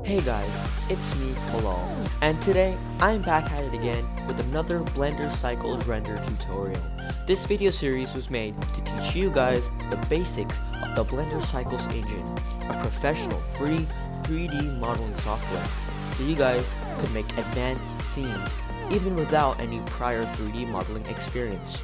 Hey guys, it's me, Kalal, and today I'm back at it again with another Blender Cycles render tutorial. This video series was made to teach you guys the basics of the Blender Cycles engine, a professional free 3D modeling software, so you guys could make advanced scenes even without any prior 3D modeling experience.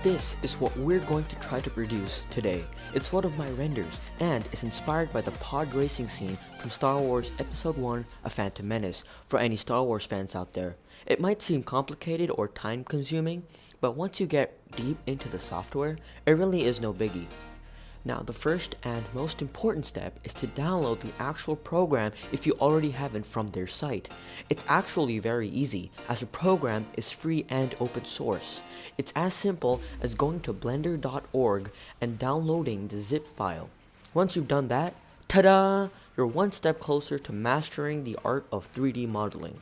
This is what we're going to try to produce today. It's one of my renders and is inspired by the pod racing scene from Star Wars Episode 1 A Phantom Menace for any Star Wars fans out there. It might seem complicated or time consuming, but once you get deep into the software, it really is no biggie. Now, the first and most important step is to download the actual program if you already have it from their site. It's actually very easy, as the program is free and open source. It's as simple as going to blender.org and downloading the zip file. Once you've done that, ta-da! You're one step closer to mastering the art of 3D modeling.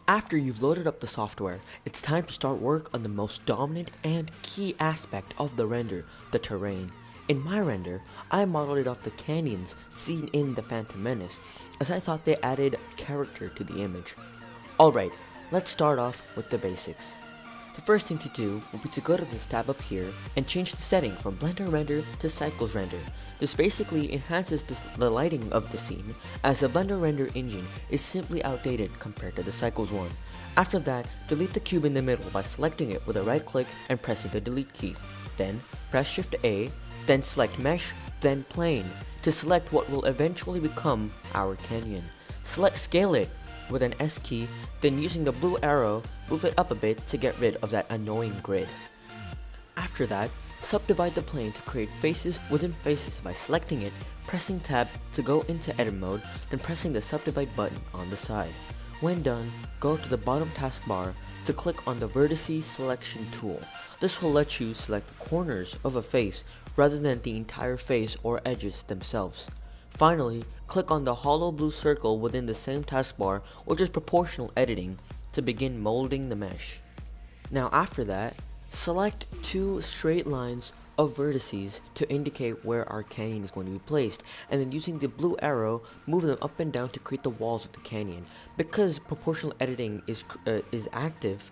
After you've loaded up the software, it's time to start work on the most dominant and key aspect of the render, the terrain. In my render, I modeled it off the canyons seen in The Phantom Menace, as I thought they added character to the image. Alright, let's start off with the basics. The first thing to do will be to go to this tab up here and change the setting from Blender Render to Cycles Render. This basically enhances the lighting of the scene, as the Blender Render engine is simply outdated compared to the Cycles one. After that, delete the cube in the middle by selecting it with a right click and pressing the delete key. Then, press Shift A, then select Mesh, then Plane, to select what will eventually become our canyon. Select Scale it with an S key, then using the blue arrow, move it up a bit to get rid of that annoying grid. After that, subdivide the plane to create faces within faces by selecting it, pressing Tab to go into edit mode, then pressing the subdivide button on the side. When done, go to the bottom taskbar to click on the vertices selection tool. This will let you select the corners of a face rather than the entire face or edges themselves. Finally, click on the hollow blue circle within the same taskbar, which is proportional editing, to begin molding the mesh. Now after that, select two straight lines of vertices to indicate where our canyon is going to be placed, and then using the blue arrow, move them up and down to create the walls of the canyon. Because proportional editing is active,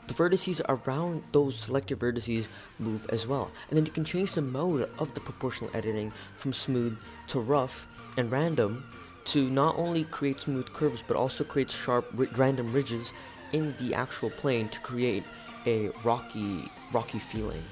the vertices around those selected vertices move as well. And then you can change the mode of the proportional editing from smooth to rough and random to not only create smooth curves but also create sharp random ridges in the actual plane to create a rocky feeling.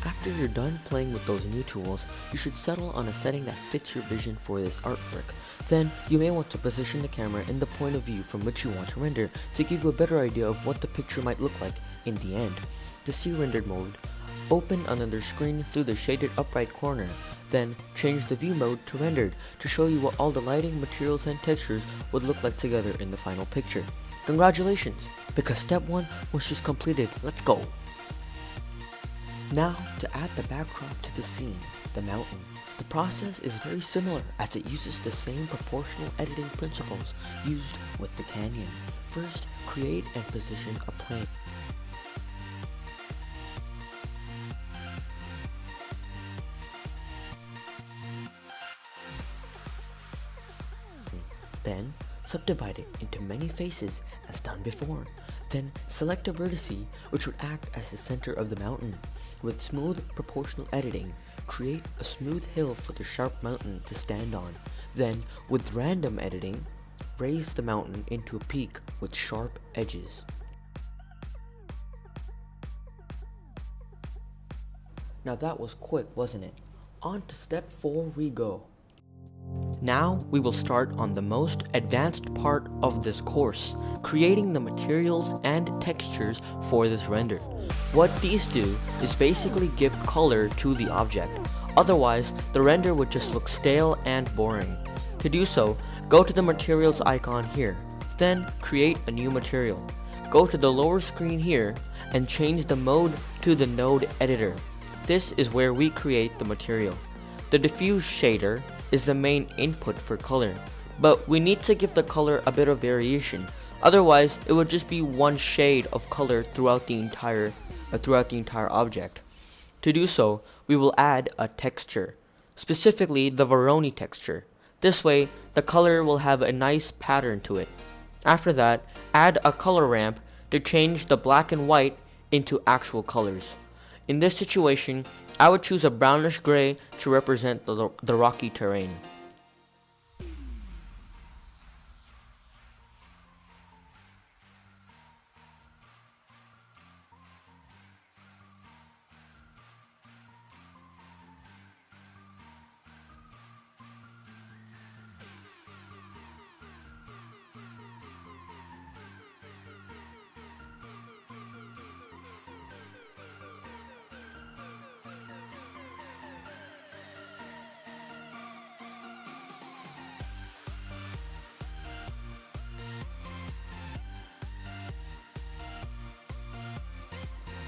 After you're done playing with those new tools, you should settle on a setting that fits your vision for this artwork. Then, you may want to position the camera in the point of view from which you want to render to give you a better idea of what the picture might look like in the end. To see rendered mode, open another screen through the shaded upright corner. Then, change the view mode to rendered to show you what all the lighting, materials, and textures would look like together in the final picture. Congratulations! Because step 1 was just completed. Let's go! Now, to add the backdrop to the scene, the mountain. The process is very similar as it uses the same proportional editing principles used with the canyon. First, create and position a plane. Then, subdivide it into many faces as done before. Then select a vertice which would act as the center of the mountain. With smooth proportional editing, create a smooth hill for the sharp mountain to stand on. Then, with random editing, raise the mountain into a peak with sharp edges. Now that was quick, wasn't it? On to step 4 we go. Now we will start on the most advanced part of this course, creating the materials and textures for this render. What these do is basically give color to the object, otherwise the render would just look stale and boring. To do so, go to the materials icon here, then create a new material. Go to the lower screen here and change the mode to the node editor. This is where we create the material. The diffuse shader is the main input for color, but we need to give the color a bit of variation. Otherwise, it would just be one shade of color throughout the entire object. To do so, we will add a texture, specifically the Voronoi texture. This way, the color will have a nice pattern to it. After that, add a color ramp to change the black and white into actual colors. In this situation, I would choose a brownish gray to represent the rocky terrain.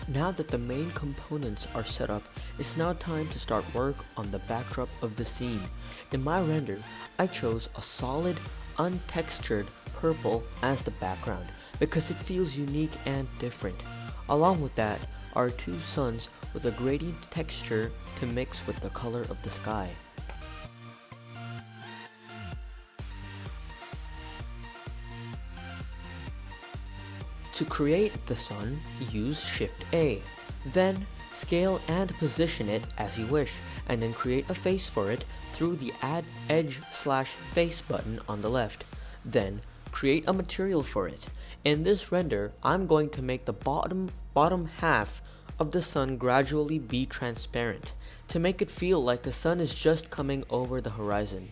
Now that the main components are set up, it's now time to start work on the backdrop of the scene. In my render, I chose a solid, untextured purple as the background because it feels unique and different. Along with that are two suns with a gradient texture to mix with the color of the sky. To create the sun, use Shift A. Then, scale and position it as you wish, and then create a face for it through the Add Edge/Face button on the left. Then, create a material for it. In this render, I'm going to make the bottom half of the sun gradually be transparent, to make it feel like the sun is just coming over the horizon.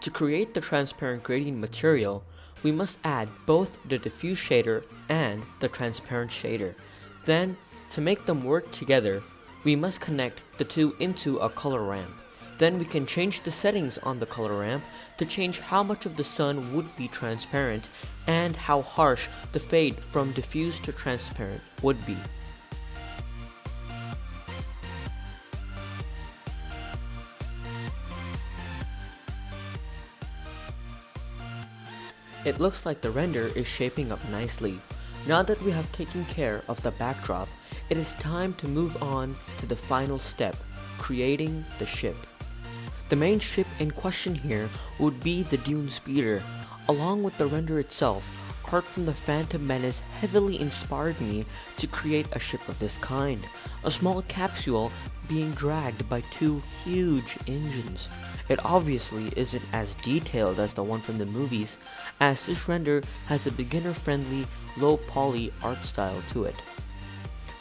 To create the transparent gradient material, we must add both the diffuse shader and the transparent shader. Then, to make them work together, we must connect the two into a color ramp. Then we can change the settings on the color ramp to change how much of the sun would be transparent and how harsh the fade from diffuse to transparent would be. It looks like the render is shaping up nicely. Now that we have taken care of the backdrop, it is time to move on to the final step, creating the ship. The main ship in question here would be the Dune Speeder. Along with the render itself, art from the Phantom Menace heavily inspired me to create a ship of this kind, a small capsule being dragged by two huge engines. It obviously isn't as detailed as the one from the movies, as this render has a beginner-friendly, low-poly art style to it.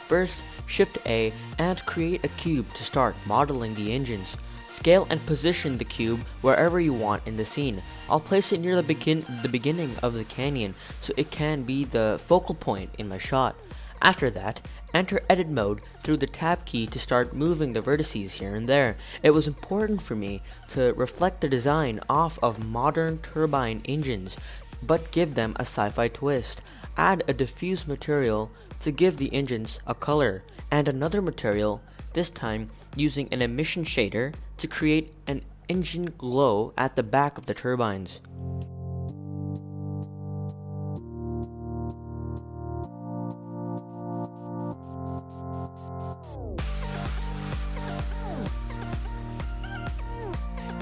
First, Shift A and create a cube to start modeling the engines. Scale and position the cube wherever you want in the scene. I'll place it near the beginning of the canyon so it can be the focal point in my shot. After that, enter edit mode through the tab key to start moving the vertices here and there. It was important for me to reflect the design off of modern turbine engines, but give them a sci-fi twist. Add a diffuse material to give the engines a color, and another material, this time using an emission shader to create an engine glow at the back of the turbines.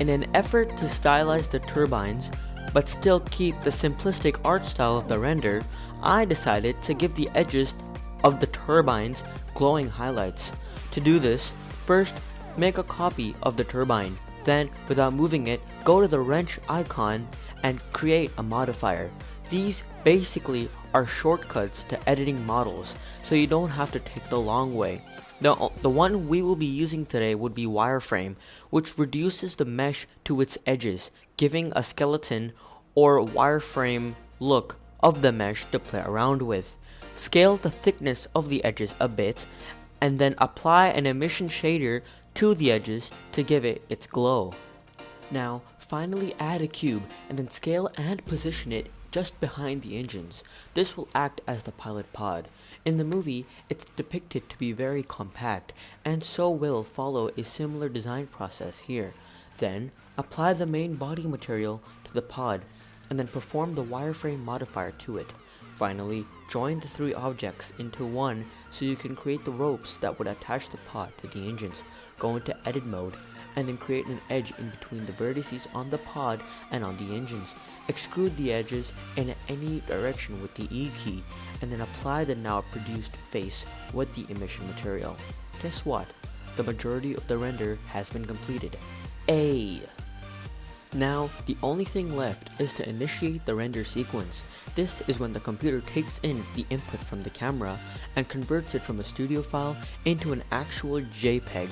In an effort to stylize the turbines, but still keep the simplistic art style of the render, I decided to give the edges of the turbines glowing highlights. To do this, first make a copy of the turbine, then without moving it, go to the wrench icon and create a modifier. These basically are shortcuts to editing models, so you don't have to take the long way. The one we will be using today would be wireframe, which reduces the mesh to its edges, giving a skeleton or wireframe look of the mesh to play around with. Scale the thickness of the edges a bit, and then apply an emission shader to the edges to give it its glow. Now, finally add a cube and then scale and position it just behind the engines. This will act as the pilot pod. In the movie, it's depicted to be very compact, and so will follow a similar design process here. Then, apply the main body material to the pod, and then perform the wireframe modifier to it. Finally, join the three objects into one so you can create the ropes that would attach the pod to the engines. Go into edit mode, and then create an edge in between the vertices on the pod and on the engines. Extrude the edges in any direction with the E key, and then apply the now produced face with the emission material. Guess what? The majority of the render has been completed. Now, the only thing left is to initiate the render sequence. This is when the computer takes in the input from the camera and converts it from a studio file into an actual JPEG.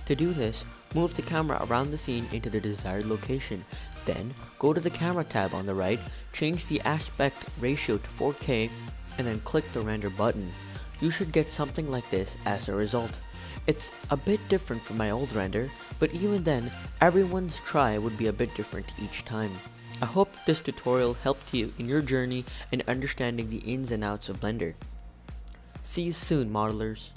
To do this, move the camera around the scene into the desired location. Then, go to the camera tab on the right, change the aspect ratio to 4K, and then click the render button. You should get something like this as a result. It's a bit different from my old render, but even then, everyone's try would be a bit different each time. I hope this tutorial helped you in your journey in understanding the ins and outs of Blender. See you soon, modelers.